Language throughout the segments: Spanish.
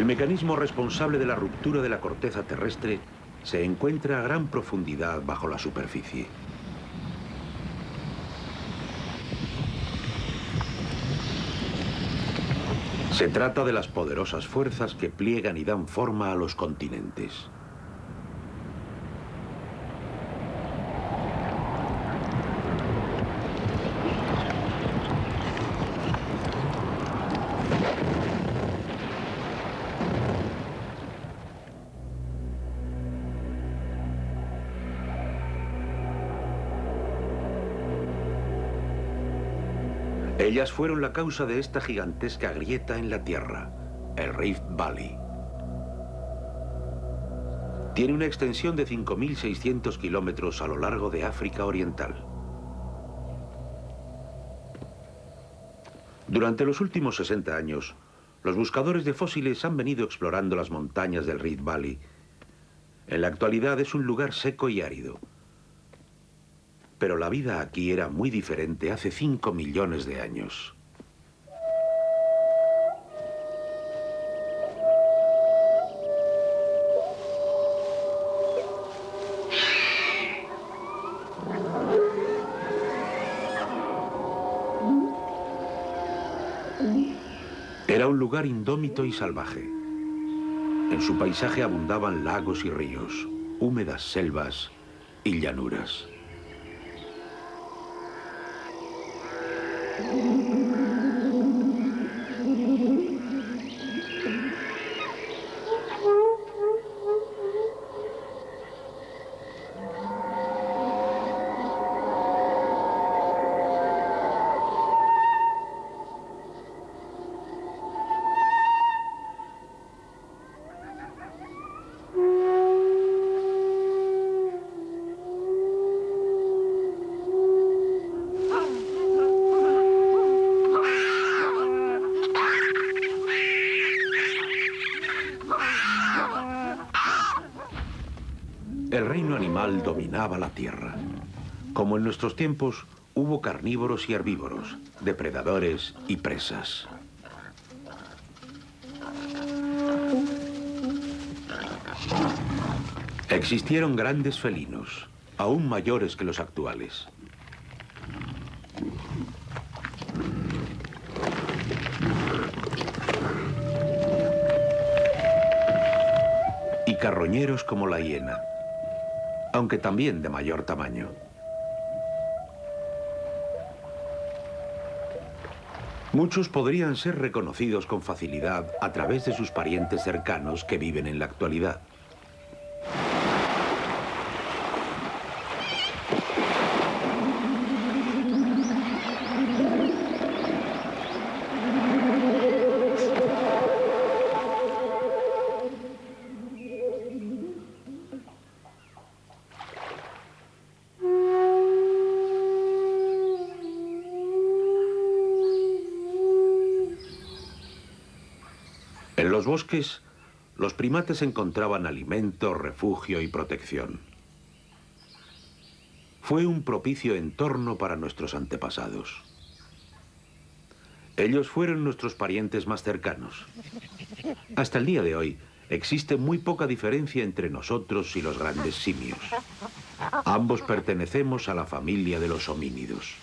El mecanismo responsable de la ruptura de la corteza terrestre se encuentra a gran profundidad bajo la superficie. Se trata de las poderosas fuerzas que pliegan y dan forma a los continentes. Ellas fueron la causa de esta gigantesca grieta en la Tierra, el Rift Valley. Tiene una extensión de 5.600 kilómetros a lo largo de África Oriental. Durante los últimos 60 años, los buscadores de fósiles han venido explorando las montañas del Rift Valley. En la actualidad es un lugar seco y árido. Pero la vida aquí era muy diferente hace 5 millones de años. Era un lugar indómito y salvaje. En su paisaje abundaban lagos y ríos, húmedas selvas y llanuras. El reino animal dominaba la tierra. Como en nuestros tiempos, hubo carnívoros y herbívoros, depredadores y presas. Existieron grandes felinos, aún mayores que los actuales. Y carroñeros como la hiena, aunque también de mayor tamaño. Muchos podrían ser reconocidos con facilidad a través de sus parientes cercanos que viven en la actualidad. En los bosques, los primates encontraban alimento, refugio y protección. Fue un propicio entorno para nuestros antepasados. Ellos fueron nuestros parientes más cercanos. Hasta el día de hoy, existe muy poca diferencia entre nosotros y los grandes simios. Ambos pertenecemos a la familia de los homínidos.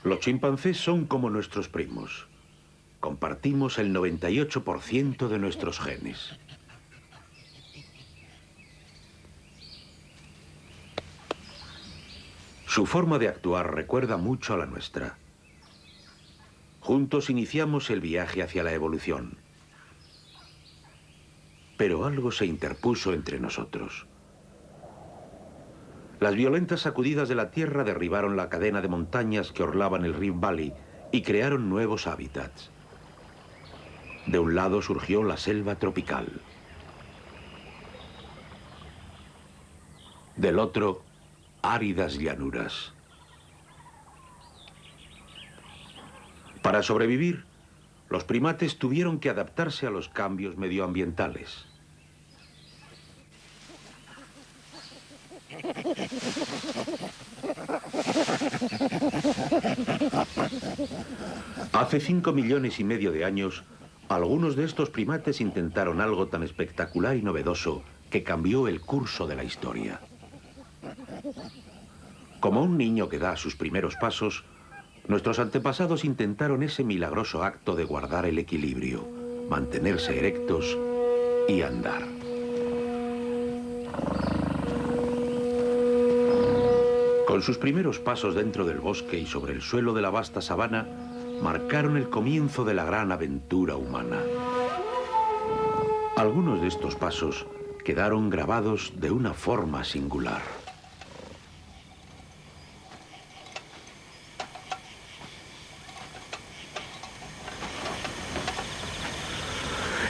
Los chimpancés son como nuestros primos. Compartimos el 98% de nuestros genes. Su forma de actuar recuerda mucho a la nuestra. Juntos iniciamos el viaje hacia la evolución. Pero algo se interpuso entre nosotros. Las violentas sacudidas de la Tierra derribaron la cadena de montañas que orlaban el Rift Valley y crearon nuevos hábitats. De un lado surgió la selva tropical. Del otro, áridas llanuras. Para sobrevivir, los primates tuvieron que adaptarse a los cambios medioambientales. Hace 5,5 millones de años, algunos de estos primates intentaron algo tan espectacular y novedoso que cambió el curso de la historia. Como un niño que da sus primeros pasos, nuestros antepasados intentaron ese milagroso acto de guardar el equilibrio, mantenerse erectos y andar. Con sus primeros pasos dentro del bosque y sobre el suelo de la vasta sabana, marcaron el comienzo de la gran aventura humana. Algunos de estos pasos quedaron grabados de una forma singular.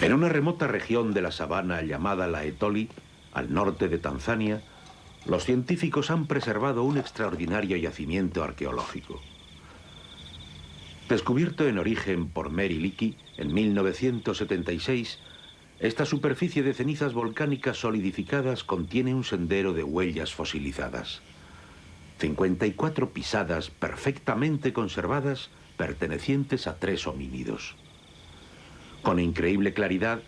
En una remota región de la sabana llamada Laetoli, al norte de Tanzania, los científicos han preservado un extraordinario yacimiento arqueológico. Descubierto en origen por Mary Leakey en 1976, esta superficie de cenizas volcánicas solidificadas contiene un sendero de huellas fosilizadas. 54 pisadas perfectamente conservadas pertenecientes a 3 homínidos. Con increíble claridad,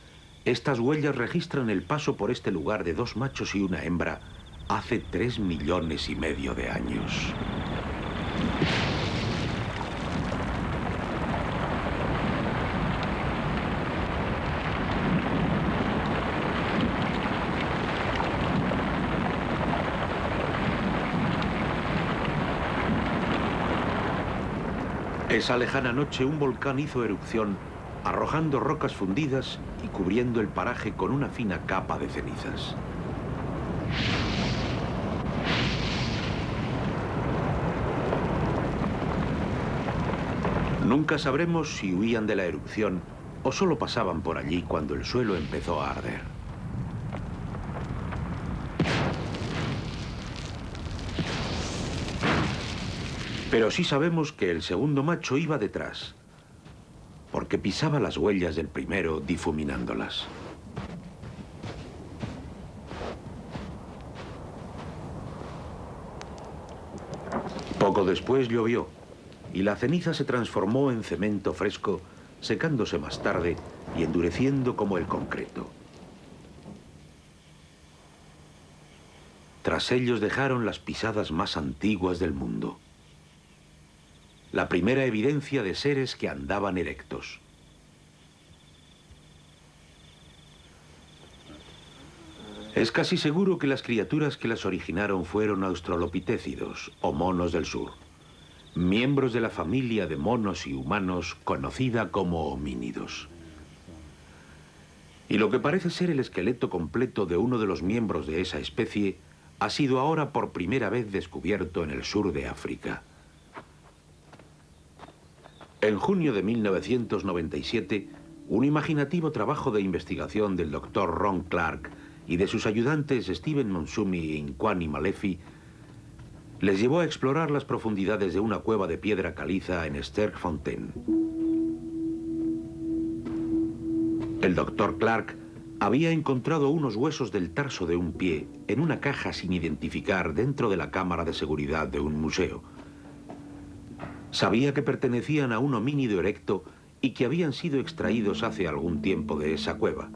estas huellas registran el paso por este lugar de 2 machos y una hembra hace 3,5 millones de años. Esa lejana noche un volcán hizo erupción, arrojando rocas fundidas y cubriendo el paraje con una fina capa de cenizas. Nunca sabremos si huían de la erupción o solo pasaban por allí cuando el suelo empezó a arder. Pero sí sabemos que el segundo macho iba detrás, porque pisaba las huellas del primero difuminándolas. Poco después llovió y la ceniza se transformó en cemento fresco, secándose más tarde y endureciendo como el concreto. Tras ellos dejaron las pisadas más antiguas del mundo. La primera evidencia de seres que andaban erectos. Es casi seguro que las criaturas que las originaron fueron australopitécidos o monos del sur, miembros de la familia de monos y humanos conocida como homínidos. Y lo que parece ser el esqueleto completo de uno de los miembros de esa especie ha sido ahora por primera vez descubierto en el sur de África. En junio de 1997, un imaginativo trabajo de investigación del Dr. Ron Clark y de sus ayudantes Steven Monsumi e Nkwani Malefi les llevó a explorar las profundidades de una cueva de piedra caliza en Sterkfontein. El Dr. Clark había encontrado unos huesos del tarso de un pie en una caja sin identificar dentro de la cámara de seguridad de un museo. Sabía que pertenecían a un homínido erecto y que habían sido extraídos hace algún tiempo de esa cueva.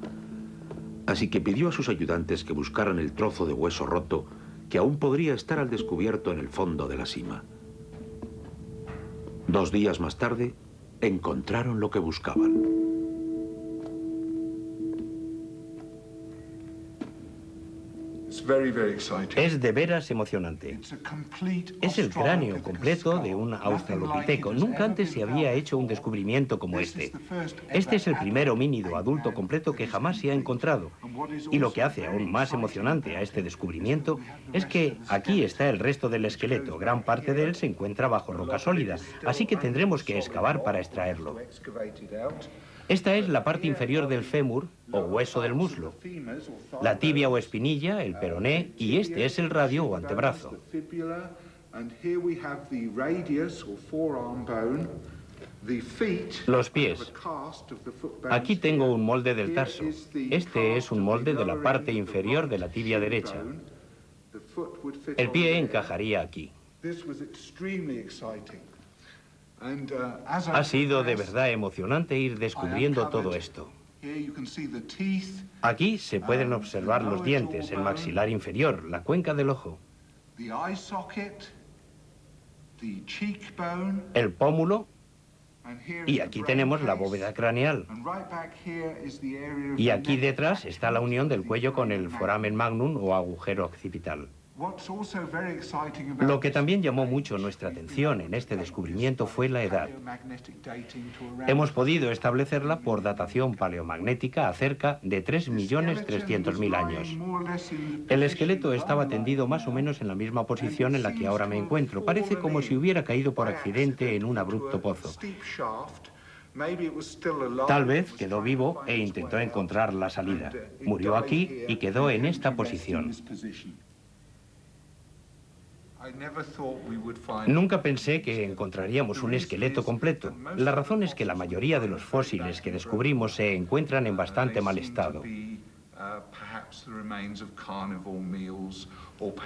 Así que pidió a sus ayudantes que buscaran el trozo de hueso roto que aún podría estar al descubierto en el fondo de la sima. 2 días más tarde, encontraron lo que buscaban. Es de veras emocionante. Es el cráneo completo de un australopiteco. Nunca antes se había hecho un descubrimiento como este. Este es el primer homínido adulto completo que jamás se ha encontrado. Y lo que hace aún más emocionante a este descubrimiento es que aquí está el resto del esqueleto. Gran parte de él se encuentra bajo roca sólida, así que tendremos que excavar para extraerlo. Esta es la parte inferior del fémur, o hueso del muslo, la tibia o espinilla, el peroné, y este es el radio o antebrazo. Los pies. Aquí tengo un molde del tarso. Este es un molde de la parte inferior de la tibia derecha. El pie encajaría aquí. Ha sido de verdad emocionante ir descubriendo todo esto. Aquí se pueden observar los dientes, el maxilar inferior, la cuenca del ojo, el pómulo, y aquí tenemos la bóveda craneal. Y aquí detrás está la unión del cuello con el foramen magnum o agujero occipital. Lo que también llamó mucho nuestra atención en este descubrimiento fue la edad. Hemos podido establecerla por datación paleomagnética a cerca de 3.300.000 años. El esqueleto estaba tendido más o menos en la misma posición en la que ahora me encuentro. Parece como si hubiera caído por accidente en un abrupto pozo. Tal vez quedó vivo e intentó encontrar la salida. Murió aquí y quedó en esta posición. Nunca pensé que encontraríamos un esqueleto completo. La razón es que la mayoría de los fósiles que descubrimos se encuentran en bastante mal estado.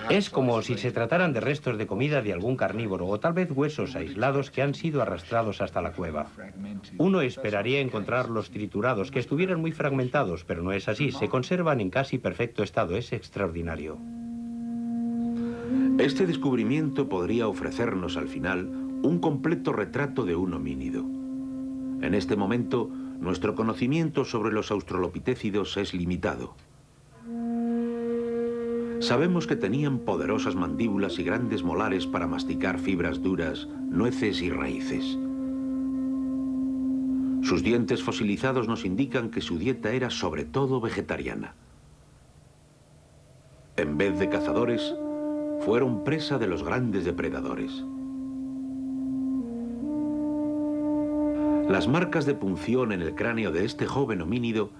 Es como si se trataran de restos de comida de algún carnívoro o tal vez huesos aislados que han sido arrastrados hasta la cueva. Uno esperaría encontrarlos triturados, que estuvieran muy fragmentados, pero no es así. Se conservan en casi perfecto estado. Es extraordinario. Este descubrimiento podría ofrecernos al final un completo retrato de un homínido. En este momento, nuestro conocimiento sobre los australopitécidos es limitado. Sabemos que tenían poderosas mandíbulas y grandes molares para masticar fibras duras, nueces y raíces. Sus dientes fosilizados nos indican que su dieta era sobre todo vegetariana. En vez de cazadores, fueron presa de los grandes depredadores. Las marcas de punción en el cráneo de este joven homínido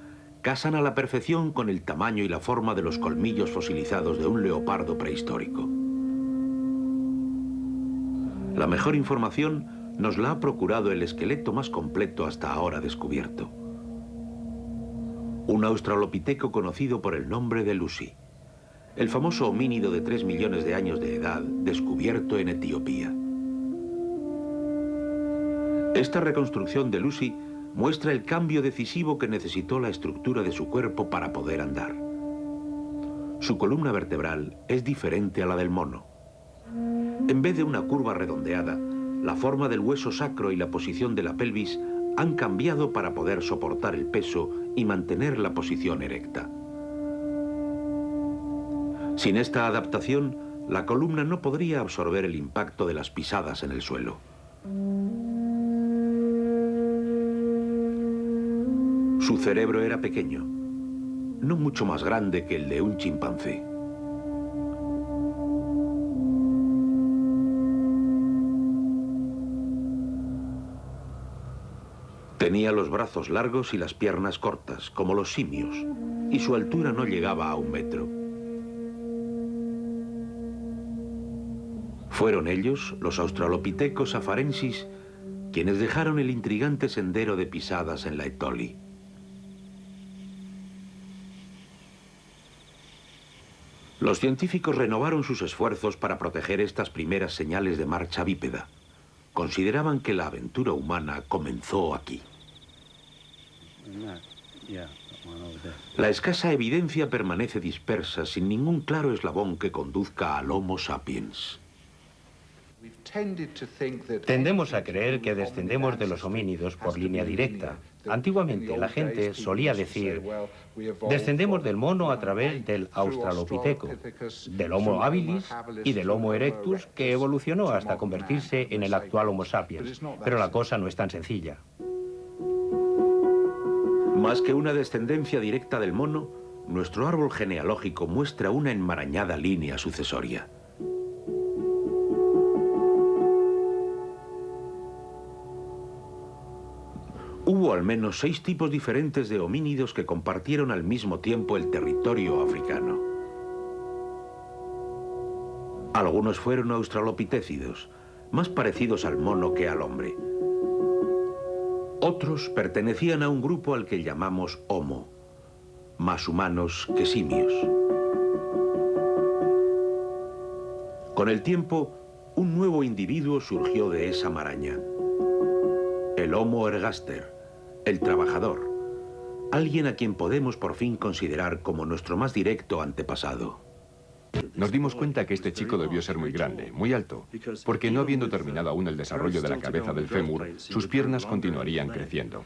casan a la perfección con el tamaño y la forma de los colmillos fosilizados de un leopardo prehistórico. La mejor información nos la ha procurado el esqueleto más completo hasta ahora descubierto. Un australopiteco conocido por el nombre de Lucy. El famoso homínido de 3 millones de años de edad, descubierto en Etiopía. Esta reconstrucción de Lucy muestra el cambio decisivo que necesitó la estructura de su cuerpo para poder andar. Su columna vertebral es diferente a la del mono. En vez de una curva redondeada, la forma del hueso sacro y la posición de la pelvis han cambiado para poder soportar el peso y mantener la posición erecta. Sin esta adaptación, la columna no podría absorber el impacto de las pisadas en el suelo. Su cerebro era pequeño, no mucho más grande que el de un chimpancé. Tenía los brazos largos y las piernas cortas, como los simios, y su altura no llegaba a 1 metro. Fueron ellos, los australopithecus afarensis, quienes dejaron el intrigante sendero de pisadas en la Etoli. Los científicos renovaron sus esfuerzos para proteger estas primeras señales de marcha bípeda. Consideraban que la aventura humana comenzó aquí. La escasa evidencia permanece dispersa, sin ningún claro eslabón que conduzca al Homo sapiens. Tendemos a creer que descendemos de los homínidos por línea directa. Antiguamente la gente solía decir, descendemos del mono a través del australopiteco, del Homo habilis y del Homo erectus, que evolucionó hasta convertirse en el actual Homo sapiens. Pero la cosa no es tan sencilla. Más que una descendencia directa del mono, nuestro árbol genealógico muestra una enmarañada línea sucesoria. Hubo al menos 6 tipos diferentes de homínidos que compartieron al mismo tiempo el territorio africano. Algunos fueron australopitécidos, más parecidos al mono que al hombre. Otros pertenecían a un grupo al que llamamos Homo, más humanos que simios. Con el tiempo, un nuevo individuo surgió de esa maraña. El Homo ergaster, el trabajador. Alguien a quien podemos por fin considerar como nuestro más directo antepasado. Nos dimos cuenta que este chico debió ser muy grande, muy alto, porque no habiendo terminado aún el desarrollo de la cabeza del fémur, sus piernas continuarían creciendo.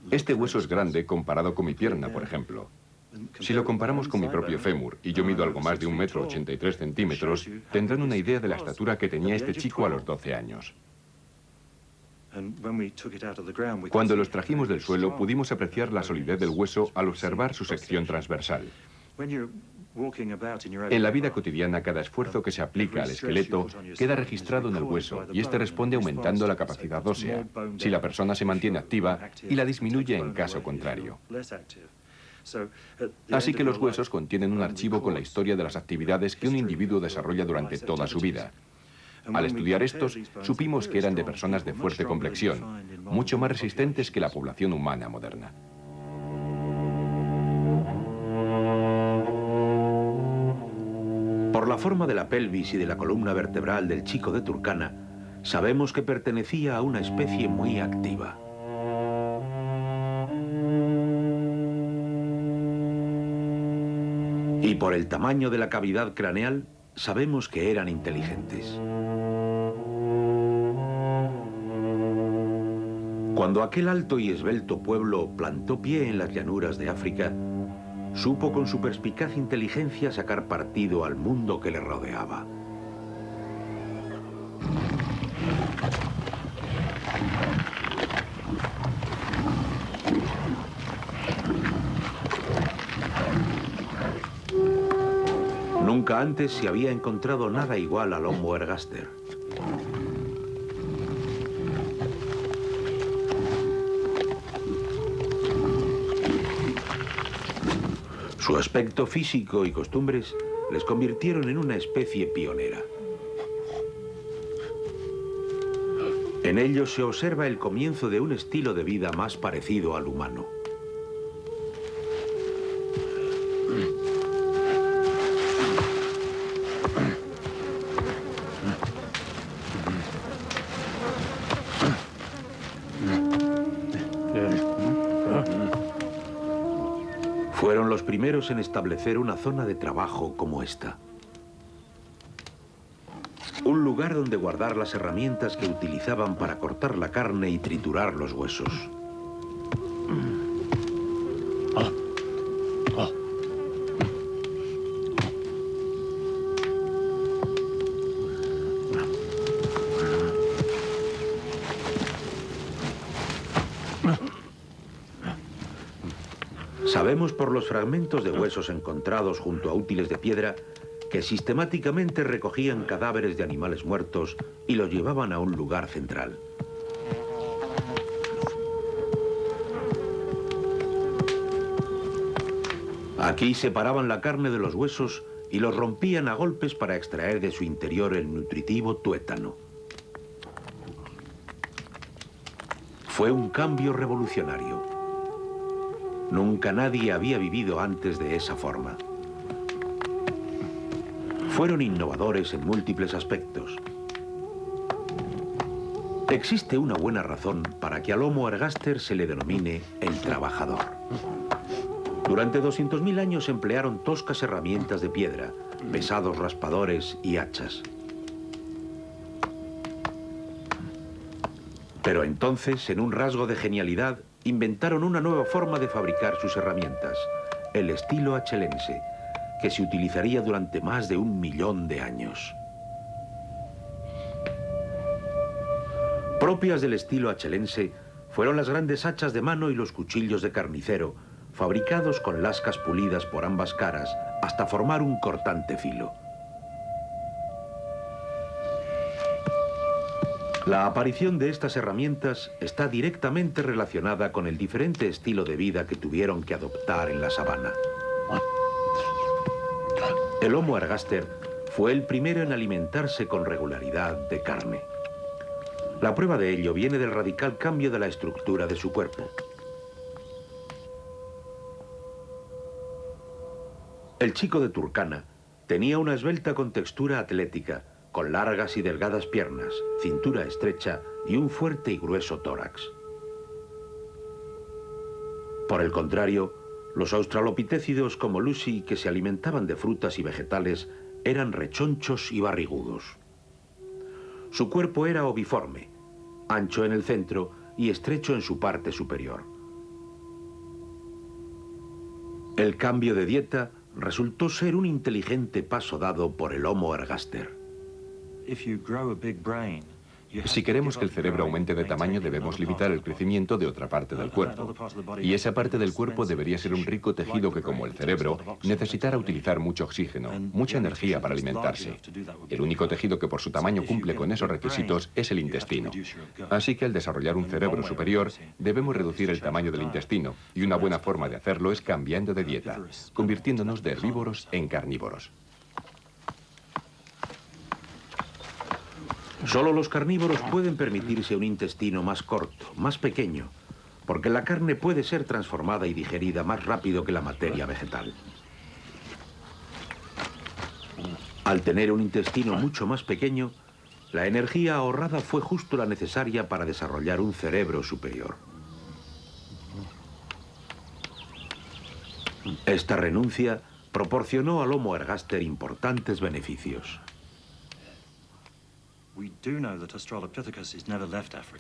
Este hueso es grande comparado con mi pierna, por ejemplo. Si lo comparamos con mi propio fémur, y yo mido algo más de 1,83 m, tendrán una idea de la estatura que tenía este chico a los 12 años. Cuando los trajimos del suelo, pudimos apreciar la solidez del hueso al observar su sección transversal. En la vida cotidiana, cada esfuerzo que se aplica al esqueleto queda registrado en el hueso y este responde aumentando la capacidad ósea, si la persona se mantiene activa, y la disminuye en caso contrario. Así que los huesos contienen un archivo con la historia de las actividades que un individuo desarrolla durante toda su vida. Al estudiar estos, supimos que eran de personas de fuerte complexión, mucho más resistentes que la población humana moderna. Por la forma de la pelvis y de la columna vertebral del chico de Turkana, sabemos que pertenecía a una especie muy activa. Y por el tamaño de la cavidad craneal, sabemos que eran inteligentes. Cuando aquel alto y esbelto pueblo plantó pie en las llanuras de África, supo con su perspicaz inteligencia sacar partido al mundo que le rodeaba. Nunca antes se había encontrado nada igual al Homo ergaster. Su aspecto físico y costumbres les convirtieron en una especie pionera. En ellos se observa el comienzo de un estilo de vida más parecido al humano. Fueron los primeros en establecer una zona de trabajo como esta. Un lugar donde guardar las herramientas que utilizaban para cortar la carne y triturar los huesos. Sabemos por los fragmentos de huesos encontrados junto a útiles de piedra que sistemáticamente recogían cadáveres de animales muertos y los llevaban a un lugar central. Aquí separaban la carne de los huesos y los rompían a golpes para extraer de su interior el nutritivo tuétano. Fue un cambio revolucionario. Nunca nadie había vivido antes de esa forma. Fueron innovadores en múltiples aspectos. Existe una buena razón para que al Homo ergaster se le denomine el trabajador. Durante 200.000 años emplearon toscas herramientas de piedra, pesados raspadores y hachas. Pero entonces, en un rasgo de genialidad, inventaron una nueva forma de fabricar sus herramientas, el estilo achelense, que se utilizaría durante más de 1 millón de años. Propias del estilo achelense fueron las grandes hachas de mano y los cuchillos de carnicero, fabricados con lascas pulidas por ambas caras hasta formar un cortante filo. La aparición de estas herramientas está directamente relacionada con el diferente estilo de vida que tuvieron que adoptar en la sabana. El Homo ergaster fue el primero en alimentarse con regularidad de carne. La prueba de ello viene del radical cambio de la estructura de su cuerpo. El chico de Turkana tenía una esbelta contextura atlética, con largas y delgadas piernas, cintura estrecha y un fuerte y grueso tórax. Por el contrario, los australopitécidos como Lucy, que se alimentaban de frutas y vegetales, eran rechonchos y barrigudos. Su cuerpo era oviforme, ancho en el centro y estrecho en su parte superior. El cambio de dieta resultó ser un inteligente paso dado por el Homo ergaster. Si queremos que el cerebro aumente de tamaño, debemos limitar el crecimiento de otra parte del cuerpo. Y esa parte del cuerpo debería ser un rico tejido que, como el cerebro, necesitara utilizar mucho oxígeno, mucha energía para alimentarse. El único tejido que por su tamaño cumple con esos requisitos es el intestino. Así que al desarrollar un cerebro superior, debemos reducir el tamaño del intestino. Y una buena forma de hacerlo es cambiando de dieta, convirtiéndonos de herbívoros en carnívoros. Solo los carnívoros pueden permitirse un intestino más corto, más pequeño, porque la carne puede ser transformada y digerida más rápido que la materia vegetal. Al tener un intestino mucho más pequeño, la energía ahorrada fue justo la necesaria para desarrollar un cerebro superior. Esta renuncia proporcionó al Homo ergaster importantes beneficios.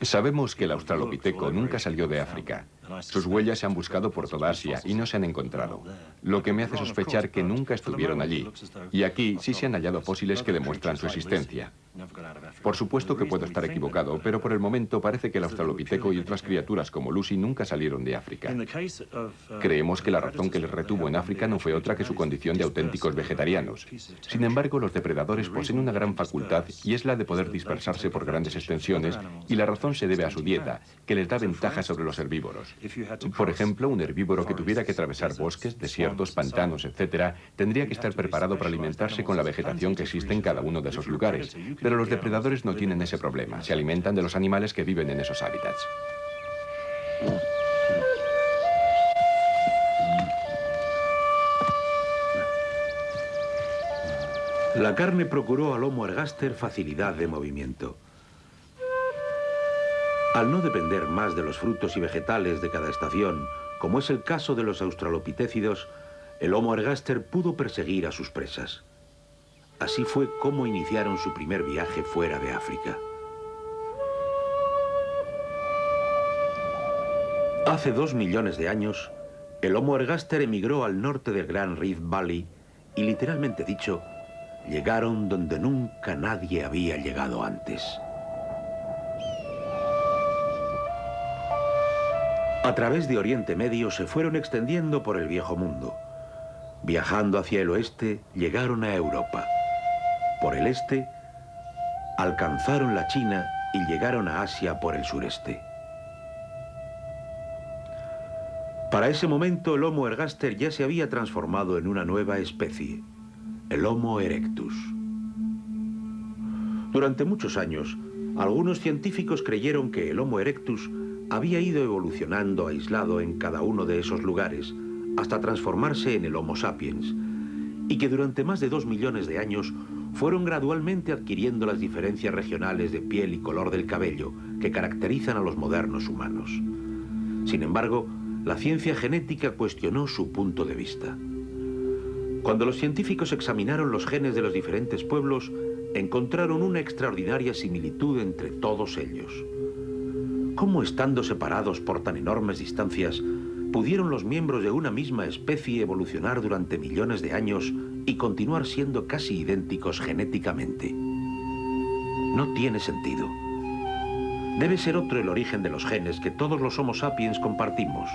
Sabemos que el australopiteco nunca salió de África. Sus huellas se han buscado por toda Asia y no se han encontrado, lo que me hace sospechar que nunca estuvieron allí. Y aquí sí se han hallado fósiles que demuestran su existencia. Por supuesto que puedo estar equivocado, pero por el momento parece que el australopiteco y otras criaturas como Lucy nunca salieron de África. Creemos que la razón que les retuvo en África no fue otra que su condición de auténticos vegetarianos. Sin embargo, los depredadores poseen una gran facultad y es la de poder dispersarse por grandes extensiones, y la razón se debe a su dieta, que les da ventaja sobre los herbívoros. Por ejemplo, un herbívoro que tuviera que atravesar bosques, desiertos, pantanos, etc., tendría que estar preparado para alimentarse con la vegetación que existe en cada uno de esos lugares. Pero los depredadores no tienen ese problema. Se alimentan de los animales que viven en esos hábitats. La carne procuró al Homo ergaster facilidad de movimiento. Al no depender más de los frutos y vegetales de cada estación, como es el caso de los australopitécidos, el Homo ergaster pudo perseguir a sus presas. Así fue como iniciaron su primer viaje fuera de África. Hace 2 millones de años, el Homo ergaster emigró al norte del Gran Rift Valley y, literalmente dicho, llegaron donde nunca nadie había llegado antes. A través de Oriente Medio se fueron extendiendo por el Viejo Mundo. Viajando hacia el oeste, llegaron a Europa. Por el este, alcanzaron la China y llegaron a Asia por el sureste. Para ese momento, el Homo ergaster ya se había transformado en una nueva especie, el Homo erectus. Durante muchos años, algunos científicos creyeron que el Homo erectus había ido evolucionando aislado en cada uno de esos lugares hasta transformarse en el Homo sapiens, y que durante más de 2 millones de años fueron gradualmente adquiriendo las diferencias regionales de piel y color del cabello que caracterizan a los modernos humanos. Sin embargo, la ciencia genética cuestionó su punto de vista. Cuando los científicos examinaron los genes de los diferentes pueblos, encontraron una extraordinaria similitud entre todos ellos. ¿Cómo, estando separados por tan enormes distancias, pudieron los miembros de una misma especie evolucionar durante millones de años y continuar siendo casi idénticos genéticamente? No tiene sentido. Debe ser otro el origen de los genes que todos los Homo sapiens compartimos,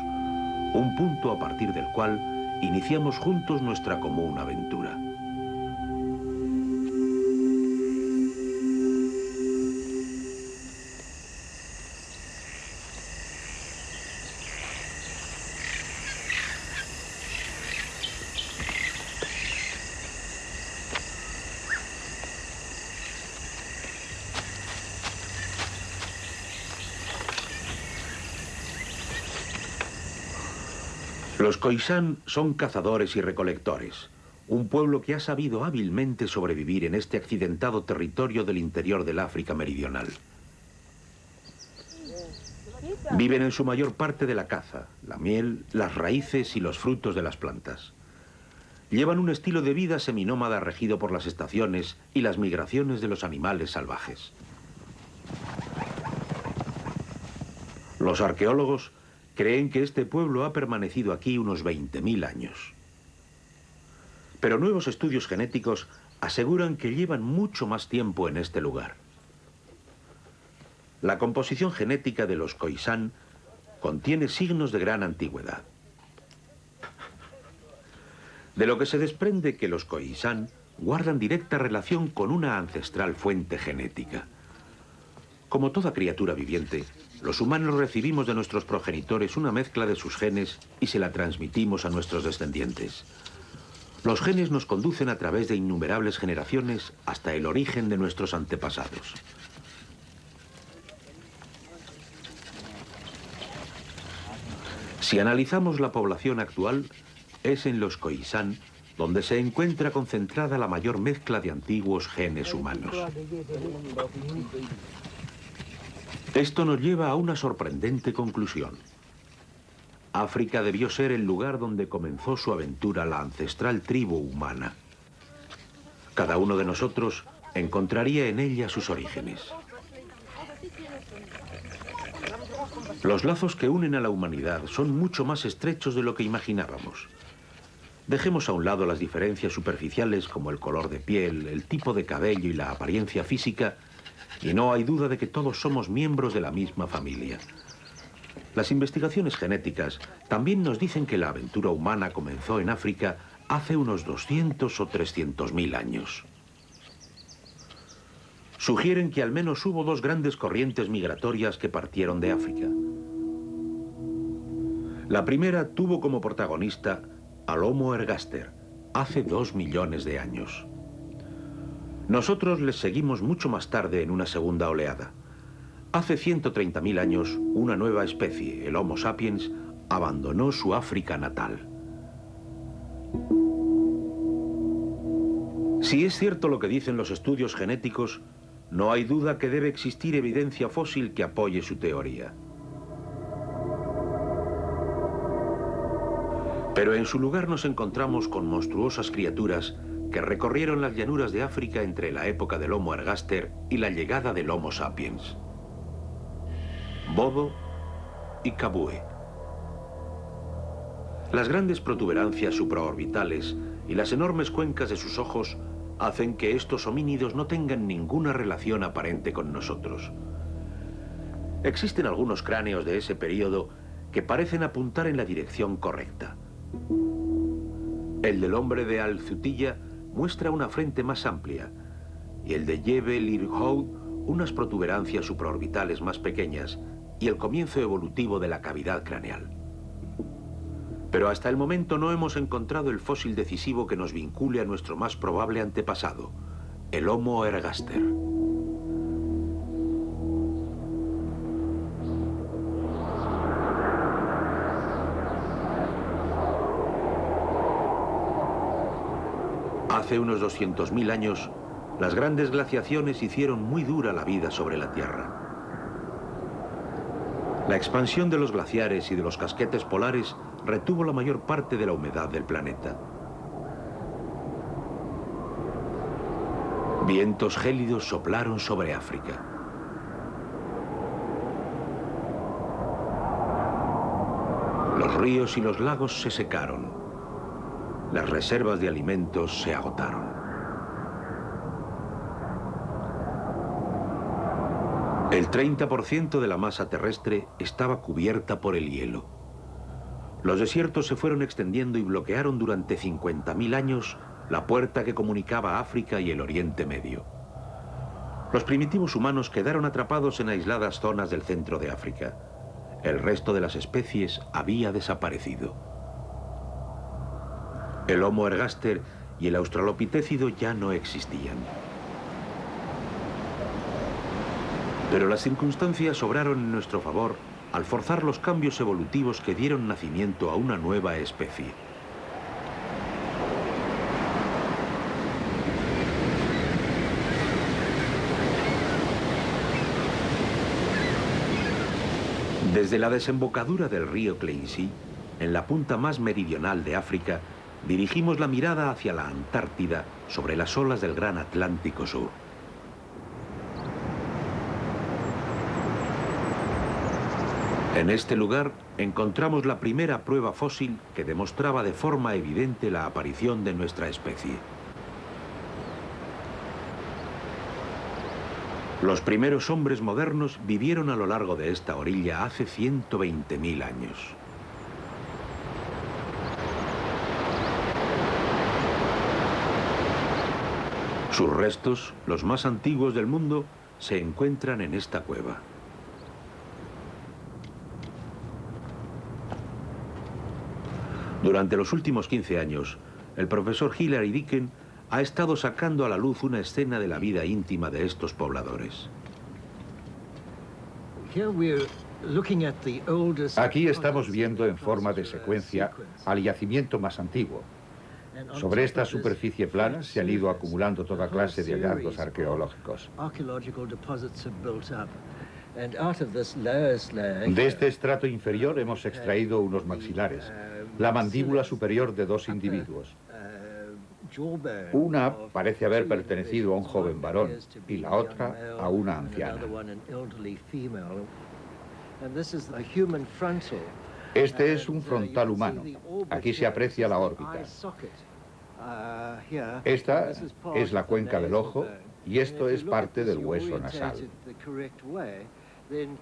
un punto a partir del cual iniciamos juntos nuestra común aventura. Los Khoisan son cazadores y recolectores, un pueblo que ha sabido hábilmente sobrevivir en este accidentado territorio del interior del África meridional. Viven en su mayor parte de la caza, la miel, las raíces y los frutos de las plantas. Llevan un estilo de vida seminómada regido por las estaciones y las migraciones de los animales salvajes. Los arqueólogos creen que este pueblo ha permanecido aquí unos 20.000 años. Pero nuevos estudios genéticos aseguran que llevan mucho más tiempo en este lugar. La composición genética de los Khoisan contiene signos de gran antigüedad. De lo que se desprende que los Khoisan guardan directa relación con una ancestral fuente genética. Como toda criatura viviente, los humanos recibimos de nuestros progenitores una mezcla de sus genes y se la transmitimos a nuestros descendientes. Los genes nos conducen a través de innumerables generaciones hasta el origen de nuestros antepasados. Si analizamos la población actual, es en los Khoisan donde se encuentra concentrada la mayor mezcla de antiguos genes humanos. Esto nos lleva a una sorprendente conclusión. África debió ser el lugar donde comenzó su aventura la ancestral tribu humana. Cada uno de nosotros encontraría en ella sus orígenes. Los lazos que unen a la humanidad son mucho más estrechos de lo que imaginábamos. Dejemos a un lado las diferencias superficiales como el color de piel, el tipo de cabello y la apariencia física, y no hay duda de que todos somos miembros de la misma familia. Las investigaciones genéticas también nos dicen que la aventura humana comenzó en África hace unos 200 o 300.000 años. Sugieren que al menos hubo dos grandes corrientes migratorias que partieron de África. La primera tuvo como protagonista al Homo ergaster, hace 2 millones de años. Nosotros les seguimos mucho más tarde en una segunda oleada. Hace 130.000 años, una nueva especie, el Homo sapiens, abandonó su África natal. Si es cierto lo que dicen los estudios genéticos, no hay duda que debe existir evidencia fósil que apoye su teoría. Pero en su lugar nos encontramos con monstruosas criaturas que recorrieron las llanuras de África entre la época del Homo ergaster y la llegada del Homo sapiens. Bobo y Kabue. Las grandes protuberancias supraorbitales y las enormes cuencas de sus ojos hacen que estos homínidos no tengan ninguna relación aparente con nosotros. Existen algunos cráneos de ese periodo que parecen apuntar en la dirección correcta. El del hombre de Al-Zutilla muestra una frente más amplia y el de Jebel Irhoud unas protuberancias supraorbitales más pequeñas y el comienzo evolutivo de la cavidad craneal. Pero hasta el momento no hemos encontrado el fósil decisivo que nos vincule a nuestro más probable antepasado, el Homo ergaster. Hace unos 200.000 años, las grandes glaciaciones hicieron muy dura la vida sobre la Tierra. La expansión de los glaciares y de los casquetes polares retuvo la mayor parte de la humedad del planeta. Vientos gélidos soplaron sobre África. Los ríos y los lagos se secaron. Las reservas de alimentos se agotaron. El 30% de la masa terrestre estaba cubierta por el hielo. Los desiertos se fueron extendiendo y bloquearon durante 50.000 años la puerta que comunicaba África y el Oriente Medio. Los primitivos humanos quedaron atrapados en aisladas zonas del centro de África. El resto de las especies había desaparecido. El Homo ergaster y el australopitécido ya no existían. Pero las circunstancias obraron en nuestro favor al forzar los cambios evolutivos que dieron nacimiento a una nueva especie. Desde la desembocadura del río Cleinsea, en la punta más meridional de África, dirigimos la mirada hacia la Antártida sobre las olas del Gran Atlántico Sur. En este lugar encontramos la primera prueba fósil que demostraba de forma evidente la aparición de nuestra especie. Los primeros hombres modernos vivieron a lo largo de esta orilla hace 120.000 años. Sus restos, los más antiguos del mundo, se encuentran en esta cueva. Durante los últimos 15 años, el profesor Hilary Dicken ha estado sacando a la luz una escena de la vida íntima de estos pobladores. Aquí estamos viendo en forma de secuencia al yacimiento más antiguo. Sobre esta superficie plana se han ido acumulando toda clase de hallazgos arqueológicos. De este estrato inferior hemos extraído unos maxilares, la mandíbula superior de dos individuos. Una parece haber pertenecido a un joven varón y la otra a una anciana. Este es un frontal humano. Aquí se aprecia la órbita. Esta es la cuenca del ojo y esto es parte del hueso nasal.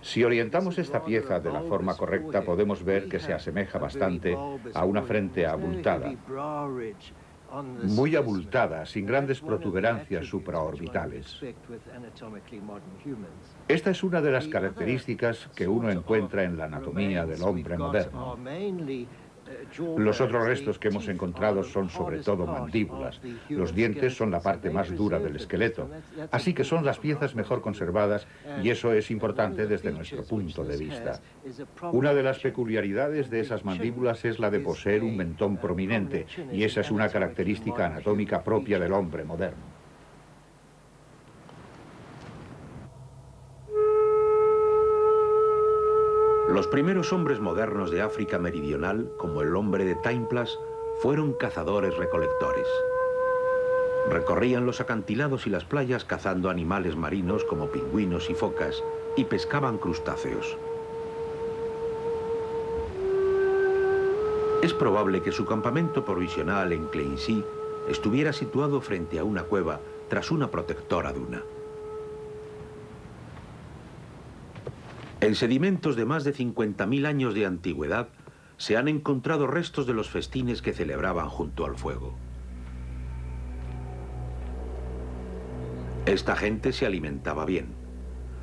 Si orientamos esta pieza de la forma correcta, podemos ver que se asemeja bastante a una frente abultada. Muy abultada, sin grandes protuberancias supraorbitales. Esta es una de las características que uno encuentra en la anatomía del hombre moderno. Los otros restos que hemos encontrado son sobre todo mandíbulas. Los dientes son la parte más dura del esqueleto, así que son las piezas mejor conservadas y eso es importante desde nuestro punto de vista. Una de las peculiaridades de esas mandíbulas es la de poseer un mentón prominente y esa es una característica anatómica propia del hombre moderno. Los primeros hombres modernos de África meridional, como el hombre de Taimplas, fueron cazadores-recolectores. Recorrían los acantilados y las playas cazando animales marinos como pingüinos y focas y pescaban crustáceos. Es probable que su campamento provisional en Cleinsea estuviera situado frente a una cueva tras una protectora duna. En sedimentos de más de 50.000 años de antigüedad se han encontrado restos de los festines que celebraban junto al fuego. Esta gente se alimentaba bien.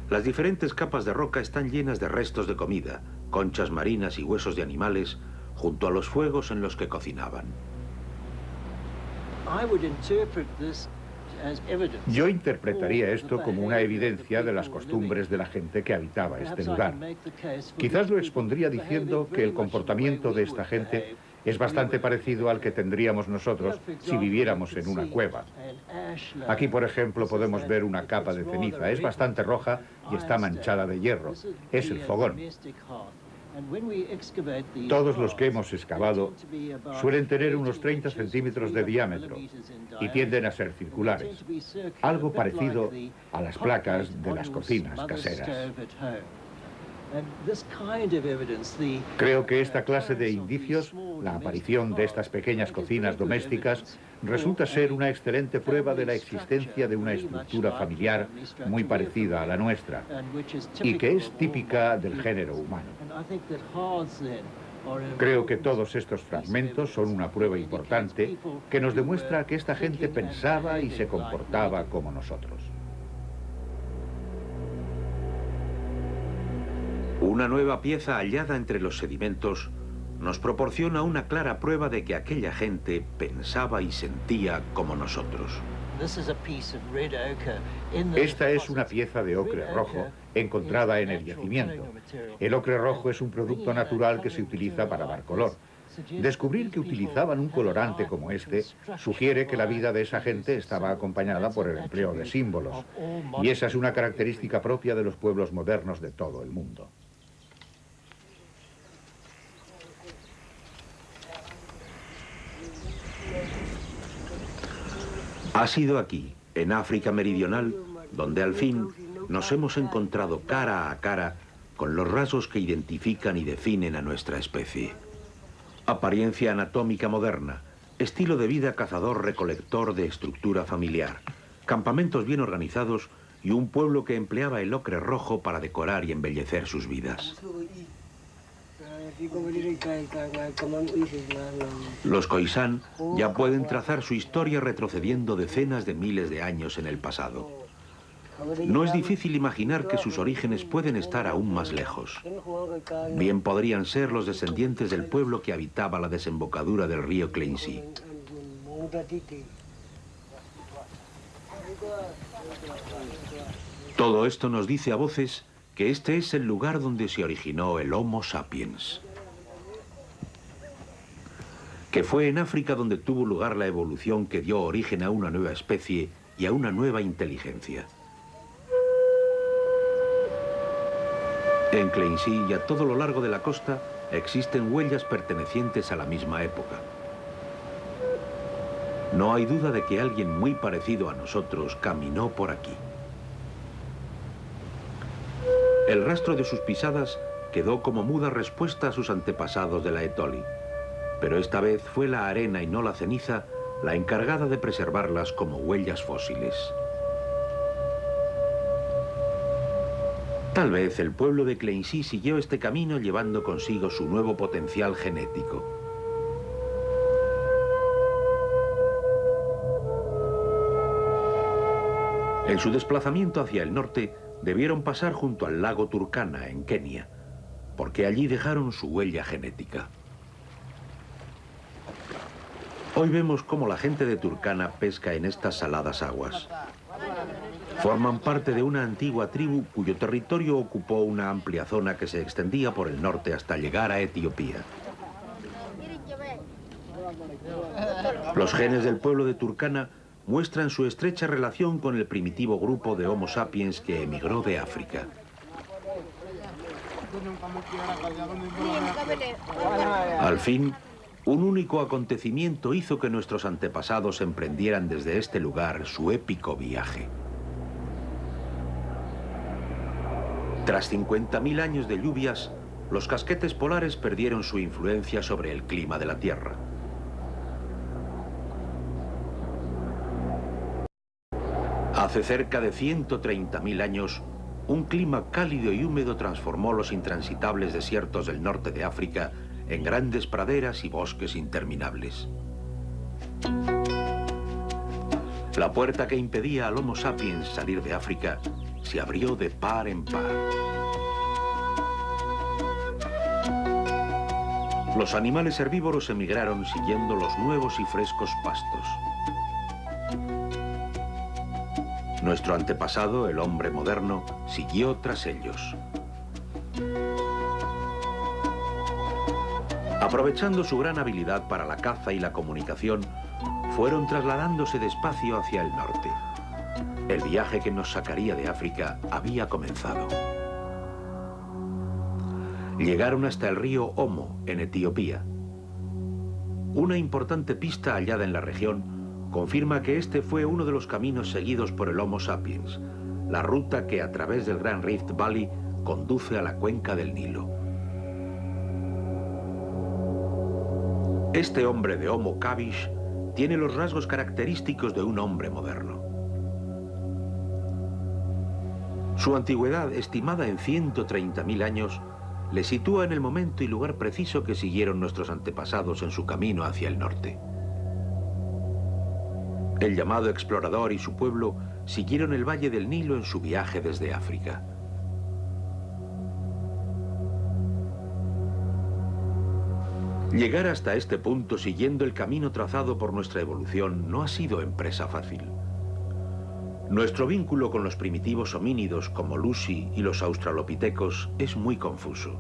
Las diferentes capas de roca están llenas de restos de comida, conchas marinas y huesos de animales junto a los fuegos en los que cocinaban. Yo interpretaría esto como una evidencia de las costumbres de la gente que habitaba este lugar. Quizás lo expondría diciendo que el comportamiento de esta gente es bastante parecido al que tendríamos nosotros si viviéramos en una cueva. Aquí, por ejemplo, podemos ver una capa de ceniza. Es bastante roja y está manchada de hierro. Es el fogón. Todos los que hemos excavado suelen tener unos 30 centímetros de diámetro y tienden a ser circulares, algo parecido a las placas de las cocinas caseras. Creo que esta clase de indicios, la aparición de estas pequeñas cocinas domésticas, resulta ser una excelente prueba de la existencia de una estructura familiar muy parecida a la nuestra y que es típica del género humano. Creo que todos estos fragmentos son una prueba importante que nos demuestra que esta gente pensaba y se comportaba como nosotros. Una nueva pieza hallada entre los sedimentos nos proporciona una clara prueba de que aquella gente pensaba y sentía como nosotros. Esta es una pieza de ocre rojo encontrada en el yacimiento. El ocre rojo es un producto natural que se utiliza para dar color. Descubrir que utilizaban un colorante como este sugiere que la vida de esa gente estaba acompañada por el empleo de símbolos. Y esa es una característica propia de los pueblos modernos de todo el mundo. Ha sido aquí, en África Meridional, donde al fin nos hemos encontrado cara a cara con los rasgos que identifican y definen a nuestra especie. Apariencia anatómica moderna, estilo de vida cazador-recolector de estructura familiar, campamentos bien organizados y un pueblo que empleaba el ocre rojo para decorar y embellecer sus vidas. Los Khoisan ya pueden trazar su historia retrocediendo decenas de miles de años en el pasado. No es difícil imaginar que sus orígenes pueden estar aún más lejos. Bien podrían ser los descendientes del pueblo que habitaba la desembocadura del río Kleinsy. Todo esto nos dice a voces que este es el lugar donde se originó el Homo sapiens. Que fue en África donde tuvo lugar la evolución que dio origen a una nueva especie y a una nueva inteligencia. En Kleinsy y a todo lo largo de la costa existen huellas pertenecientes a la misma época. No hay duda de que alguien muy parecido a nosotros caminó por aquí. El rastro de sus pisadas quedó como muda respuesta a sus antepasados de la Etoli, pero esta vez fue la arena y no la ceniza la encargada de preservarlas como huellas fósiles. Tal vez el pueblo de Kleinsy siguió este camino llevando consigo su nuevo potencial genético. En su desplazamiento hacia el norte, debieron pasar junto al lago Turkana, en Kenia, porque allí dejaron su huella genética. Hoy vemos cómo la gente de Turkana pesca en estas saladas aguas. Forman parte de una antigua tribu cuyo territorio ocupó una amplia zona que se extendía por el norte hasta llegar a Etiopía. Los genes del pueblo de Turkana muestran su estrecha relación con el primitivo grupo de Homo sapiens que emigró de África. Al fin, un único acontecimiento hizo que nuestros antepasados emprendieran desde este lugar su épico viaje. Tras 50.000 años de lluvias, los casquetes polares perdieron su influencia sobre el clima de la Tierra. Hace cerca de 130.000 años, un clima cálido y húmedo transformó los intransitables desiertos del norte de África en grandes praderas y bosques interminables. La puerta que impedía al Homo sapiens salir de África se abrió de par en par. Los animales herbívoros emigraron siguiendo los nuevos y frescos pastos. Nuestro antepasado, el hombre moderno, siguió tras ellos. Aprovechando su gran habilidad para la caza y la comunicación, fueron trasladándose despacio hacia el norte. El viaje que nos sacaría de África había comenzado. Llegaron hasta el río Omo, en Etiopía. Una importante pista hallada en la región confirma que este fue uno de los caminos seguidos por el Homo sapiens, la ruta que a través del Gran Rift Valley conduce a la cuenca del Nilo. Este hombre de Homo Kabish tiene los rasgos característicos de un hombre moderno. Su antigüedad, estimada en 130.000 años, le sitúa en el momento y lugar preciso que siguieron nuestros antepasados en su camino hacia el norte. El llamado explorador y su pueblo siguieron el valle del Nilo en su viaje desde África. Llegar hasta este punto siguiendo el camino trazado por nuestra evolución no ha sido empresa fácil. Nuestro vínculo con los primitivos homínidos como Lucy y los australopitecos es muy confuso.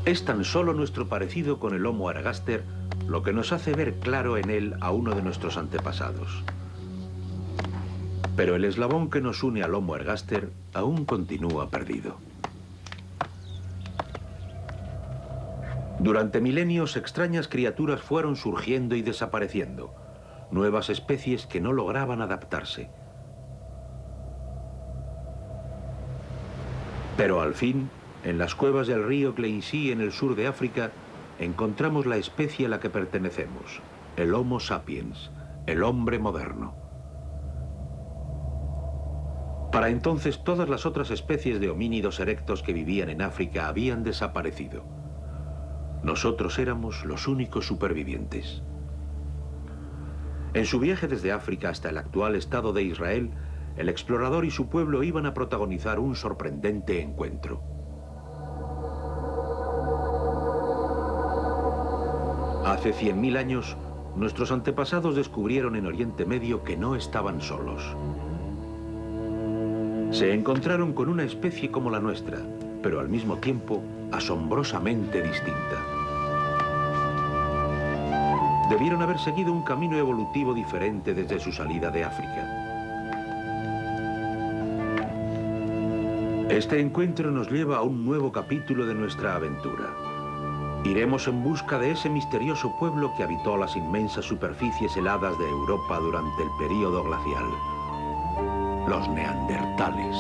Es tan solo nuestro parecido con el Homo ergaster lo que nos hace ver claro en él a uno de nuestros antepasados. Pero el eslabón que nos une al Homo ergaster aún continúa perdido. Durante milenios, extrañas criaturas fueron surgiendo y desapareciendo, nuevas especies que no lograban adaptarse. Pero al fin, en las cuevas del río Kleinsee, en el sur de África, encontramos la especie a la que pertenecemos, el Homo sapiens, el hombre moderno. Para entonces, todas las otras especies de homínidos erectos que vivían en África habían desaparecido. Nosotros éramos los únicos supervivientes. En su viaje desde África hasta el actual Estado de Israel, el explorador y su pueblo iban a protagonizar un sorprendente encuentro. Hace 100.000 años, nuestros antepasados descubrieron en Oriente Medio que no estaban solos. Se encontraron con una especie como la nuestra, pero al mismo tiempo asombrosamente distinta. Debieron haber seguido un camino evolutivo diferente desde su salida de África. Este encuentro nos lleva a un nuevo capítulo de nuestra aventura. Iremos en busca de ese misterioso pueblo que habitó las inmensas superficies heladas de Europa durante el período glacial. Los neandertales.